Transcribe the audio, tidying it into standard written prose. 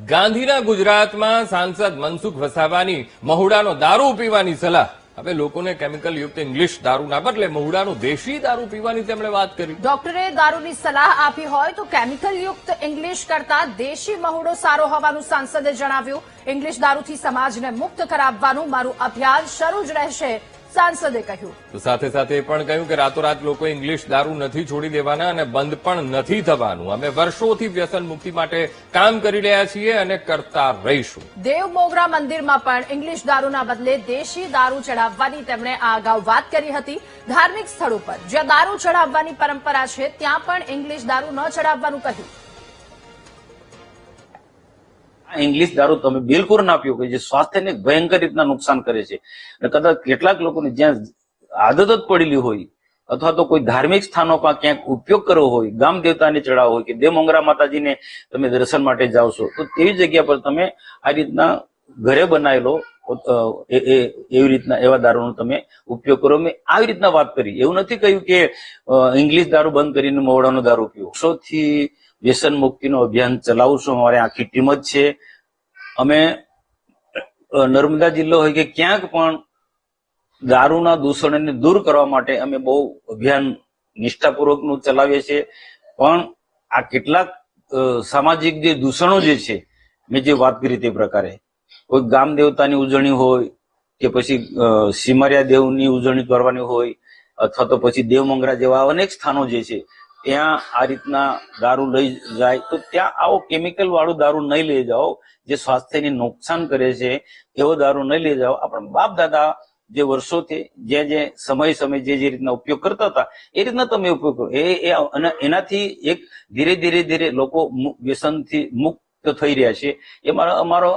ગાંધીના ગુજરાતમાં સાંસદ મનસુખ વસાવાની મહુડાનો દારૂ પીવાની સલાહ. હવે લોકોને કેમિકલ યુક્ત ઇંગ્લિશ દારૂના બદલે મહુડાનો દેશી દારૂ પીવાની તેમણે વાત કરી. ડોક્ટરે દારૂની સલાહ આપી હોય તો કેમિકલ યુક્ત ઇંગ્લિશ કરતા દેશી મહુડો સારો હોવાનું સાંસદે જણાવ્યું. ઇંગ્લિશ દારૂથી સમાજને મુક્ત કરાવવાનું મારું અભિયાન શરૂ જ રહેશે, સાંસદે કહ્યું. તો સાથે સાથે એ પણ કહ્યું કે રાતોરાત લોકો ઇંગ્લિશ દારૂ નથી છોડી દેવાના અને બંધ પણ નથી થવાનું. અમે વર્ષોથી વ્યસન મુક્તિ માટે કામ કરી રહ્યા છીએ અને કરતા રહીશું. દેવ મોગરા મંદિરમાં પણ ઇંગ્લિશ દારૂના બદલે દેશી દારૂ ચડાવવાની તેમણે આ અગાઉ વાત કરી હતી. ધાર્મિક સ્થળો પર જ્યાં દારૂ ચડાવવાની પરંપરા છે ત્યાં પણ ઇંગ્લિશ દારૂ ન ચડાવવાનું કહ્યું. ઇંગ્લિશ દારૂ તમે બિલકુલ ના પીઓ કે જે સ્વાસ્થ્યને ભયંકર રીતના નુકસાન કરે છે. અને કદાચ કેટલાક લોકોને જ્યાં આદત જ પડેલી હોય અથવા તો કોઈ ધાર્મિક સ્થાનો પર ક્યાંક ઉપયોગ કરવો હોય, ગામ દેવતાને ચડાવવો હોય કે દેવમોગરા માતાજીને તમે દર્શન માટે જાઓ છો, તો તેવી જગ્યા પર તમે આ રીતના ઘરે બનાવેલો એવી રીતના એવા દારૂનો તમે ઉપયોગ કરો. મેં આવી રીતના વાત કરી, એવું નથી કહ્યું કે ઇંગ્લિશ દારૂ બંધ કરીને મહુડાનો દારૂ પીવો. વર્ષોથી વ્યસન મુક્તિનો અભિયાન ચલાવું છું. અમારી આખી ટીમ જ છે. અમે નર્મદા જિલ્લો હોય કે ક્યાંક પણ દારૂના દૂષણને દૂર કરવા માટે અમે બહુ અભિયાન નિષ્ઠાપૂર્વકનું ચલાવીએ છીએ. પણ આ કેટલાક સામાજિક જે દૂષણો જે છે, મેં જે વાત કરી તે પ્રકારે કોઈ ગામ દેવતાની ઉજવણી હોય કે પછી સિમરિયા દેવની ઉજવણી કરવાની હોય અથવા તો પછી દેવમંગરા જેવા અનેક સ્થાનો જે છે ત્યાં આ રીતના દારૂ લઈ જાય તો ત્યાં આવો કેમિકલ વાળું દારૂ નહીં લઈ જાઓ, જે સ્વાસ્થ્યને નુકસાન કરે છે એવો દારૂ નહીં લઈ જાઓ. આપણા બાપ દાદા જે વર્ષોથી જે સમય જે રીતના ઉપયોગ કરતા હતા એ રીતના તમે ઉપયોગ કરો. અને એનાથી એક ધીરે લોકો વ્યસનથી મુક્ત થઈ રહ્યા છે. એ અમારો